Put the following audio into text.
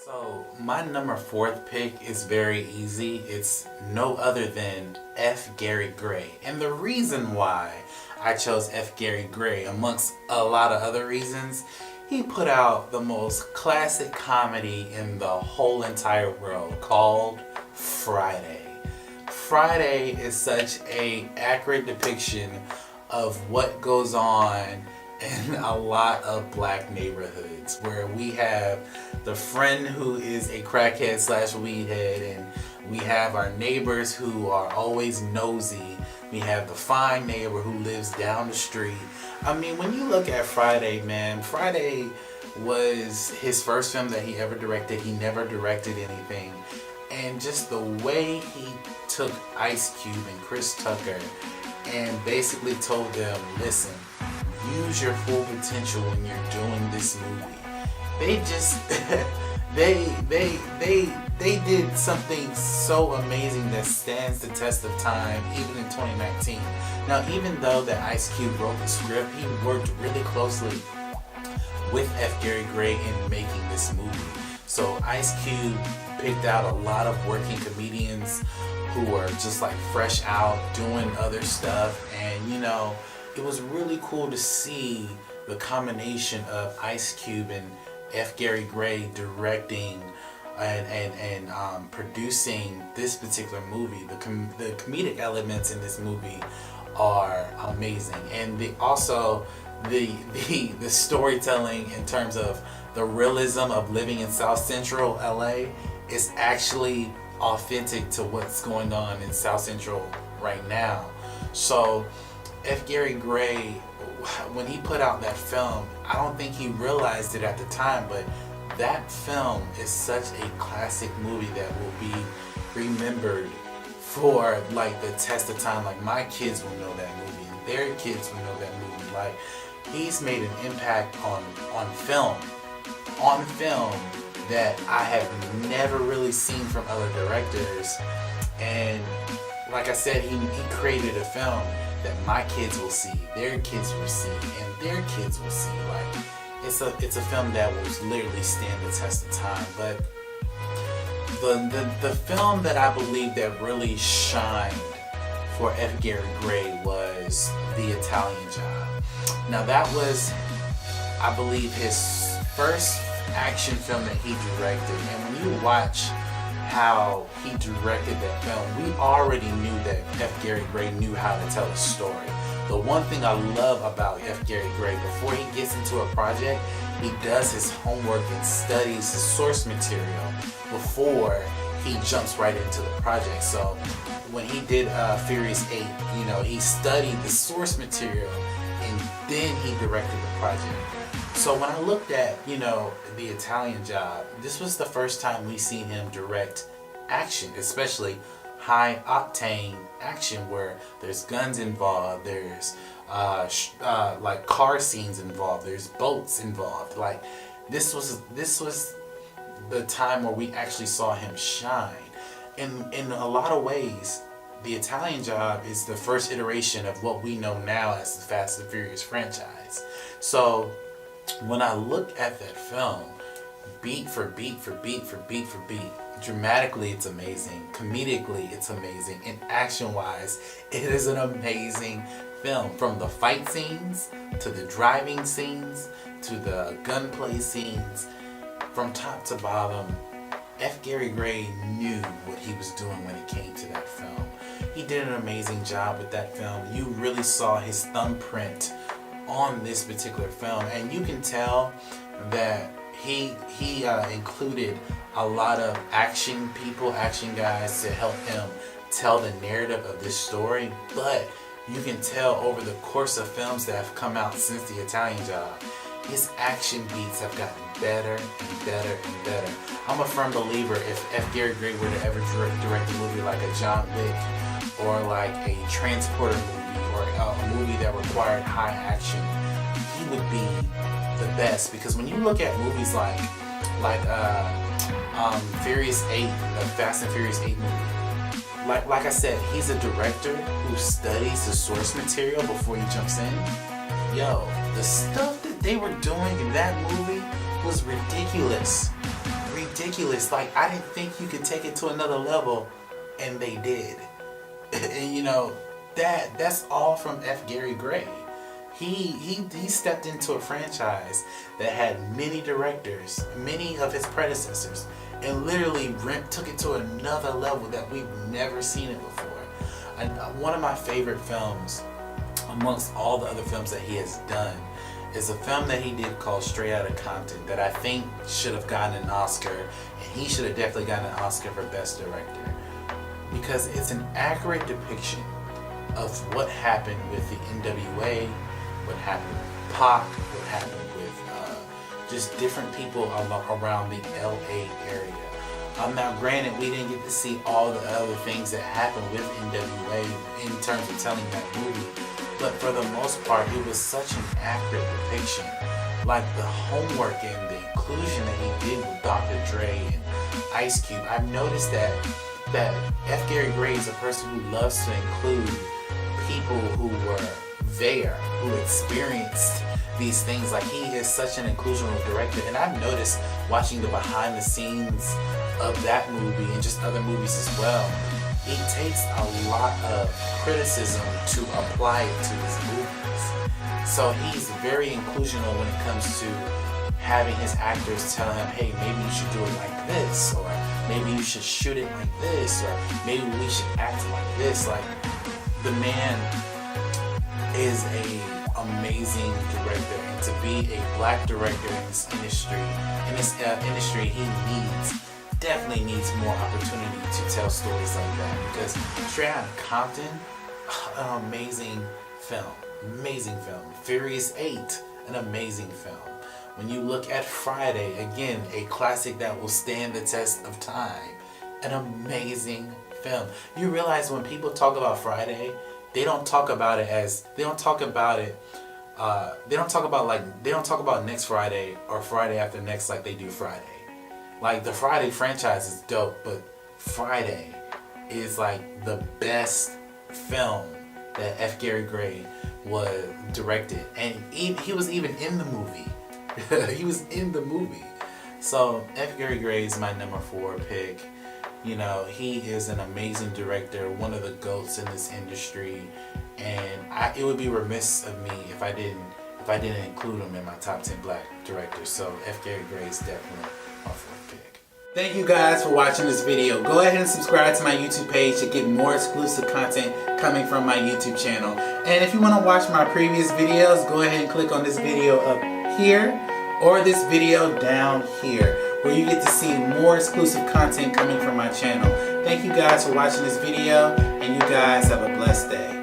So my number fourth pick is very easy. It's no other than F. Gary Gray. And the reason why I chose F. Gary Gray, amongst a lot of other reasons, he put out the most classic comedy in the whole entire world called Friday. Friday is such a accurate depiction of what goes on in a lot of black neighborhoods, where we have the friend who is a crackhead slash weedhead, and we have our neighbors who are always nosy. We have the fine neighbor who lives down the street. I mean, when you look at Friday, man, Friday was his first film that he ever directed. He never directed anything. And just the way he took Ice Cube and Chris Tucker and basically told them, listen, use your full potential when you're doing this movie. They just they did something so amazing that stands the test of time even in 2019. Now, even though that Ice Cube wrote the script, he worked really closely with F. Gary Gray in making this movie. So Ice Cube picked out a lot of working comedians who were just like fresh out doing other stuff, and you know, it was really cool to see the combination of Ice Cube and F. Gary Gray directing and producing this particular movie. The comedic elements in this movie are amazing, and the storytelling in terms of the realism of living in South Central LA is actually authentic to what's going on in South Central right now. So F. Gary Gray, when he put out that film, I don't think he realized it at the time, but that film is such a classic movie that will be remembered for like the test of time. Like, my kids will know that movie, and their kids will know that movie. Like, he's made an impact on film that I have never really seen from other directors. And like I said, he created a film that my kids will see, their kids will see, and their kids will see. Like, it's a film that will literally stand the test of time. But the film that I believe that really shined for F. Gary Gray was The Italian Job. Now, that was, I believe, his first action film that he directed. And when you watch how he directed that film, we already knew that F. Gary Gray knew how to tell a story. The one thing I love about F. Gary Gray, before he gets into a project, he does his homework and studies his source material before he jumps right into the project. So when he did Furious 8, you know, he studied the source material and then he directed the project. So when I looked at, you know, The Italian Job, this was the first time we seen him direct action, especially high octane action where there's guns involved, there's like car scenes involved, there's boats involved. Like, this was the time where we actually saw him shine. In a lot of ways, The Italian Job is the first iteration of what we know now as the Fast and Furious franchise. So when I look at that film, beat for beat for beat for beat for beat, dramatically it's amazing, comedically it's amazing, and action-wise it is an amazing film. From the fight scenes to the driving scenes to the gunplay scenes, from top to bottom, F. Gary Gray knew what he was doing when it came to that film. He did an amazing job with that film. You really saw his thumbprint on this particular film, and you can tell that he included a lot of action people, action guys, to help him tell the narrative of this story. But you can tell over the course of films that have come out since The Italian Job, his action beats have gotten better and better and better. I'm a firm believer, if F. Gary Gray were to ever direct a movie like a John Wick or like a Transporter movie or a movie that required high action, he would be the best. Because when you look at movies like Furious 8, the Fast and Furious 8 movie, like I said, he's a director who studies the source material before he jumps in. Yo, the stuff that they were doing in that movie was ridiculous. ridiculous. Like, I didn't think you could take it to another level, and they did. And you know, that's all from F. Gary Gray. He stepped into a franchise that had many directors, many of his predecessors, and literally took it to another level that we've never seen it before. And one of my favorite films, amongst all the other films that he has done, is a film that he did called Straight Outta Compton that I think should have gotten an Oscar, and he should have definitely gotten an Oscar for Best Director, because it's an accurate depiction of what happened with the NWA, what happened with Pac, what happened with just different people around the LA area. Now granted, we didn't get to see all the other things that happened with NWA in terms of telling that movie, but for the most part, it was such an accurate depiction. Like the homework and the inclusion that he did with Dr. Dre and Ice Cube. I've noticed that F. Gary Gray is a person who loves to include people who were there, who experienced these things. Like, he is such an inclusional director, and I've noticed watching the behind the scenes of that movie and just other movies as well, he takes a lot of criticism to apply it to his movies. So he's very inclusional when it comes to having his actors tell him, hey, maybe you should do it like this, or maybe you should shoot it like this, or maybe we should act like this. Like, the man is a amazing director, and to be a black director in this industry, he definitely needs more opportunity to tell stories like that. Because Straight Outta Compton, an amazing film. Furious 8, an amazing film. When you look at Friday, again, a classic that will stand the test of time, an amazing film. You realize when people talk about Friday, they don't talk about next Friday or Friday after next like they do Friday. Like, the Friday franchise is dope, but Friday is like the best film that F. Gary Gray was directed, and he was even in the movie. He was in the movie. So F. Gary Gray is my number 4 pick. You know, he is an amazing director, one of the GOATs in this industry, and it would be remiss of me if I didn't include him in my top 10 black directors. So F. Gary Gray is definitely my 4th pick. Thank you guys for watching this video. Go ahead and subscribe to my YouTube page to get more exclusive content coming from my YouTube channel. And if you want to watch my previous videos, go ahead and click on this video up here or this video down here, where you get to see more exclusive content coming from my channel. Thank you guys for watching this video, and you guys have a blessed day.